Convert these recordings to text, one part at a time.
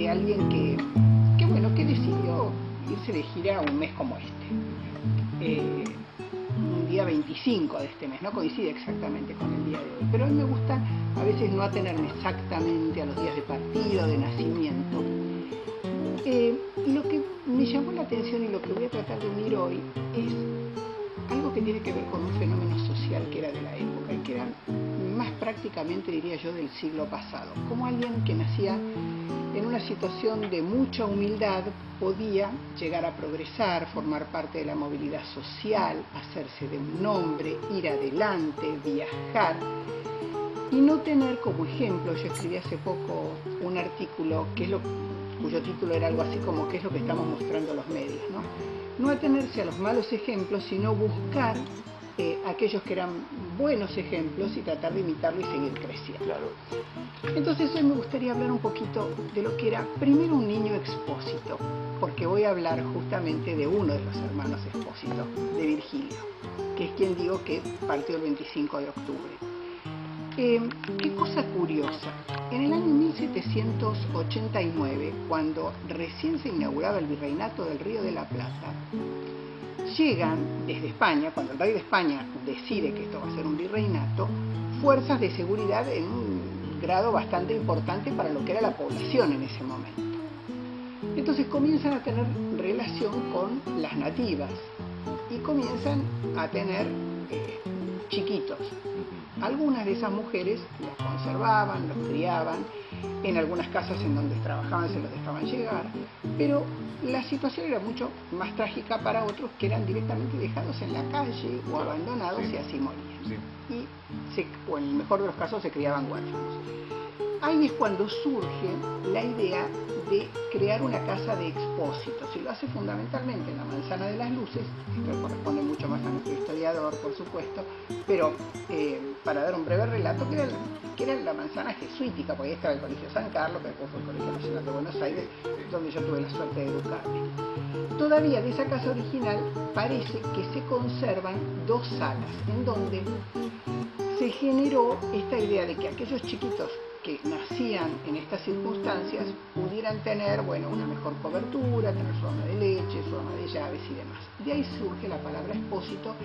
de alguien bueno, que decidió irse de gira un mes como este. Un día 25 de este mes, no coincide exactamente con el día de hoy, pero a mí me gusta a veces no atenerme exactamente a los días de partido, de nacimiento. Y lo que me llamó la atención y lo que voy a tratar de unir hoy es algo que tiene que ver con un fenómeno social que era de la época y que era más prácticamente, diría yo, del siglo pasado. Como alguien que nacía en una situación de mucha humildad podía llegar a progresar, formar parte de la movilidad social, hacerse de un nombre, ir adelante, viajar y no tener como ejemplo. Yo escribí hace poco un artículo cuyo título era algo así como ¿qué es lo que estamos mostrando los medios?, ¿no? No atenerse a los malos ejemplos, sino buscar aquellos que eran buenos ejemplos y tratar de imitarlo y seguir creciendo. Claro. Entonces hoy me gustaría hablar un poquito de lo que era primero un niño Expósito, porque voy a hablar justamente de uno de los hermanos Expósito, de Virgilio, que es quien digo que partió el 25 de octubre. Qué cosa curiosa, en el año 1789, cuando recién se inauguraba el Virreinato del Río de la Plata, llegan desde España, cuando el rey de España decide que esto va a ser un virreinato, fuerzas de seguridad en un grado bastante importante para lo que era la población en ese momento. Entonces comienzan a tener relación con las nativas y comienzan a tener chiquitos. Algunas de esas mujeres los conservaban, los criaban, en algunas casas en donde trabajaban se los dejaban llegar, pero la situación era mucho más trágica para otros que eran directamente dejados en la calle o abandonados y así morían. O en el mejor de los casos se criaban huérfanos. Ahí es cuando surge la idea de crear una casa de expósitos, y lo hace fundamentalmente en la Manzana de las Luces. Esto corresponde mucho más a nuestro historiador, por supuesto, pero para dar un breve relato, que era la manzana jesuítica, porque ahí estaba el Colegio San Carlos, que después fue el Colegio Nacional de Buenos Aires, donde yo tuve la suerte de educarme. Todavía de esa casa original parece que se conservan dos salas, en donde se generó esta idea de que aquellos chiquitos que nacían en estas circunstancias pudieran tener, bueno, una mejor cobertura, tener su ama de leche, su ama de llaves y demás. De ahí surge la palabra expósito,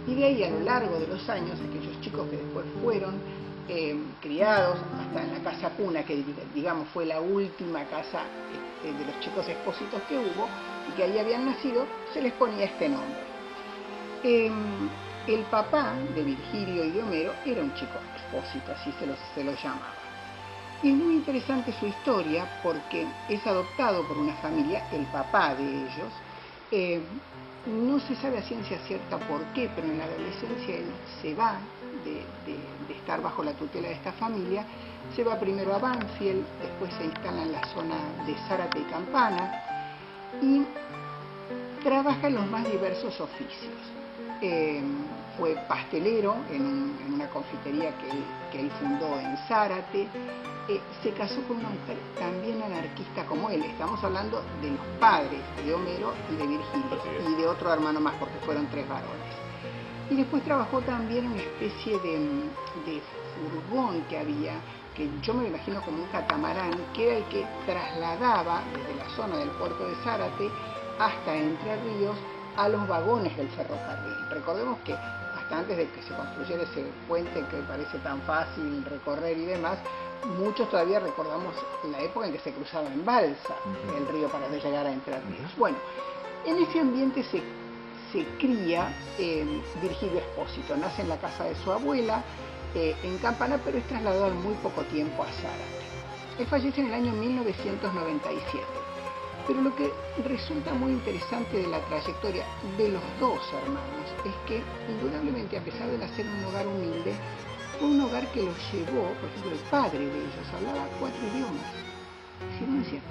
y de ahí a lo largo de los años aquellos chicos que después fueron criados hasta en la casa cuna, que digamos fue la última casa de los chicos expósitos que hubo y que ahí habían nacido, se les ponía este nombre. El papá de Virgilio y de Homero era un chico expósito, así se lo llamaba. Y es muy interesante su historia porque es adoptado por una familia, el papá de ellos. No se sabe a ciencia cierta por qué, pero en la adolescencia él se va de estar bajo la tutela de esta familia, se va primero a Banfield, después se instala en la zona de Zárate y Campana y trabaja en los más diversos oficios. Fue pastelero en una confitería que él fundó en Zárate. Se casó con una mujer también anarquista como él. Estamos hablando de los padres de Homero y de Virgilio y de otro hermano más, porque fueron 3 varones. Y después trabajó también en una especie de furgón que había, que yo me lo imagino como un catamarán, que era el que trasladaba desde la zona del puerto de Zárate hasta Entre Ríos a los vagones del ferrocarril. Recordemos que hasta antes de que se construyera ese puente que parece tan fácil recorrer y demás, muchos todavía recordamos la época en que se cruzaba en balsa el río para llegar a Entre Ríos. Bueno, en ese ambiente se cría Virgilio Expósito. Nace en la casa de su abuela en Campana, pero es trasladado en muy poco tiempo a Zárate. Él fallece en el año 1997. Pero lo que resulta muy interesante de la trayectoria de los dos hermanos es que, indudablemente, a pesar de nacer en un hogar humilde, fue un hogar que los llevó, por ejemplo, el padre de ellos hablaba 4 idiomas. Y uno decía,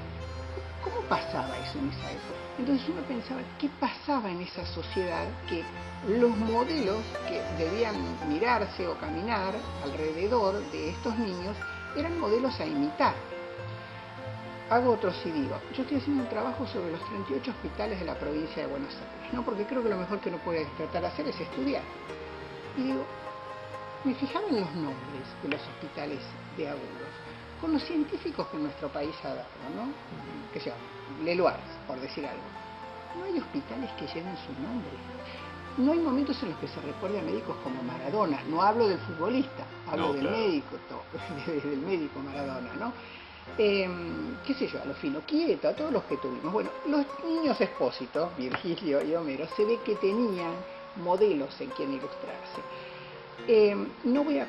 ¿cómo pasaba eso en esa época? Entonces uno pensaba, ¿qué pasaba en esa sociedad que los modelos que debían mirarse o caminar alrededor de estos niños eran modelos a imitar? Hago otro sí digo, yo estoy haciendo un trabajo sobre los 38 hospitales de la provincia de Buenos Aires, ¿no? Porque creo que lo mejor que uno puede tratar de hacer es estudiar. Y digo, me fijaba en los nombres de los hospitales de agudos. con los científicos que nuestro país ha dado, ¿no? Que sea, Leloir, por decir algo. No hay hospitales que lleven su nombre. No hay momentos en los que se recuerde a médicos como Maradona. No hablo del futbolista, hablo del médico, del médico Maradona, ¿no? Qué sé yo, a lo fino, quieto, a todos los que tuvimos. Bueno, los niños Expósito, Virgilio y Homero, se ve que tenían modelos en quien ilustrarse. No voy a,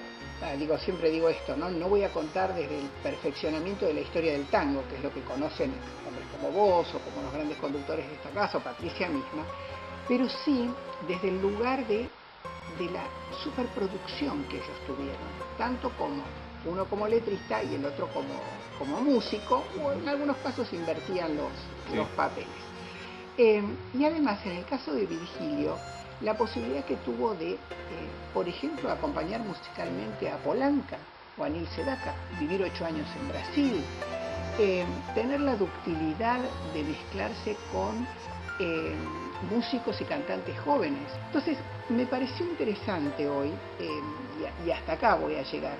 siempre digo esto, ¿no? No voy a contar desde el perfeccionamiento de la historia del tango, que es lo que conocen hombres como vos o como los grandes conductores de esta casa, o Patricia misma, pero sí desde el lugar de la superproducción que ellos tuvieron, tanto como uno como letrista y el otro como músico, o en algunos casos invertían los papeles. Y además, en el caso de Virgilio, la posibilidad que tuvo de, por ejemplo, acompañar musicalmente a Polanca o a Nil Sedaka, vivir 8 años en Brasil, tener la ductilidad de mezclarse con músicos y cantantes jóvenes. Entonces, me pareció interesante hoy, y hasta acá voy a llegar,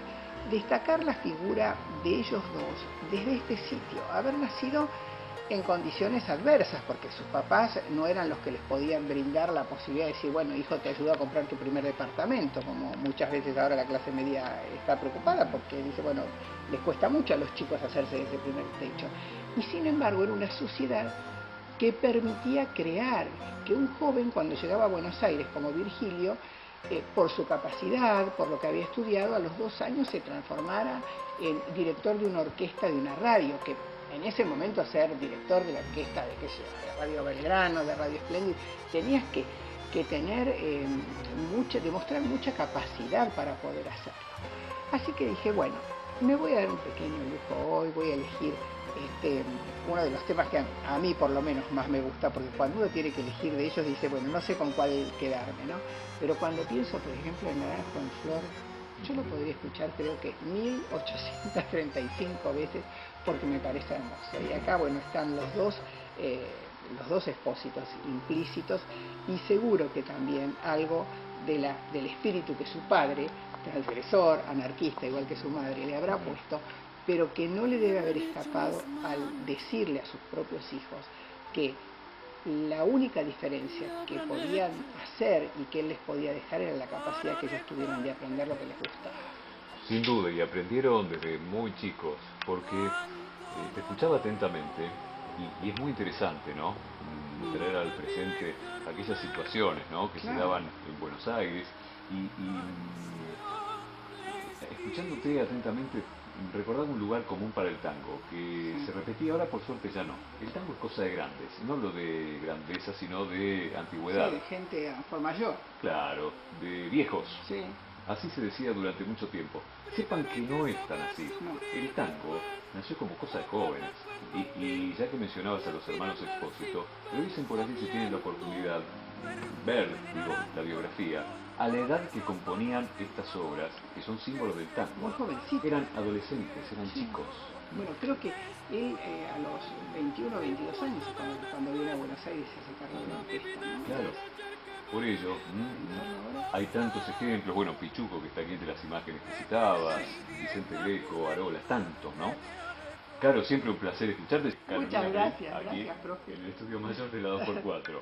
destacar la figura de ellos dos desde este sitio, haber nacido en condiciones adversas, porque sus papás no eran los que les podían brindar la posibilidad de decir, bueno, hijo, te ayudo a comprar tu primer departamento, como muchas veces ahora la clase media está preocupada, porque dice, bueno, les cuesta mucho a los chicos hacerse de ese primer techo. Y sin embargo, era una sociedad que permitía crear, que un joven cuando llegaba a Buenos Aires como Virgilio, por su capacidad, por lo que había estudiado, a los 2 años se transformara en director de una orquesta de una radio, que en ese momento ser director de la orquesta de Radio Belgrano, de Radio Espléndida, tenías que tener demostrar mucha capacidad para poder hacerlo. Así que dije, bueno, me voy a dar un pequeño lujo hoy, voy a elegir uno de los temas que a mí por lo menos más me gusta, porque cuando uno tiene que elegir de ellos dice, bueno, no sé con cuál quedarme, ¿no? Pero cuando pienso, por ejemplo, en Naranjo en Flor, yo lo podría escuchar creo que 1835 veces porque me parece hermoso. Y acá, bueno, están los dos expósitos implícitos, y seguro que también algo del espíritu que su padre, transgresor, anarquista, igual que su madre, le habrá puesto, pero que no le debe haber escapado al decirle a sus propios hijos que la única diferencia que podían hacer y que él les podía dejar era la capacidad que ellos tuvieron de aprender lo que les gustaba. Sin duda, y aprendieron desde muy chicos, porque te escuchaba atentamente y es muy interesante, ¿no? Traer al presente aquellas situaciones, ¿no? Que se daban en Buenos Aires escuchándote atentamente recordaba un lugar común para el tango, que se repetía ahora, por suerte ya no. El tango es cosa de grandes, no lo de grandeza, sino de antigüedad. Sí, de gente por mayor. Claro, de viejos. Sí. Así se decía durante mucho tiempo. Sepan que no es tan así. No. El tango nació como cosa de jóvenes. Y ya que mencionabas a los hermanos Expósito, lo dicen por allí si tienen la oportunidad ver, la biografía, a la edad que componían estas obras, que son símbolos del tango. Muy jovencitos. Eran adolescentes, eran chicos. Bueno, creo que él a los 21 o 22 años, cuando viene a Buenos Aires, se hace cargo de la orquesta, ¿no? Claro. Por ello, hay tantos ejemplos, bueno, Pichuco, que está aquí entre las imágenes que citabas, Vicente Greco, Arolas, tantos, ¿no? Claro, siempre un placer escucharte. Muchas gracias, aquí, gracias, profe. en el estudio mayor de la 2x4.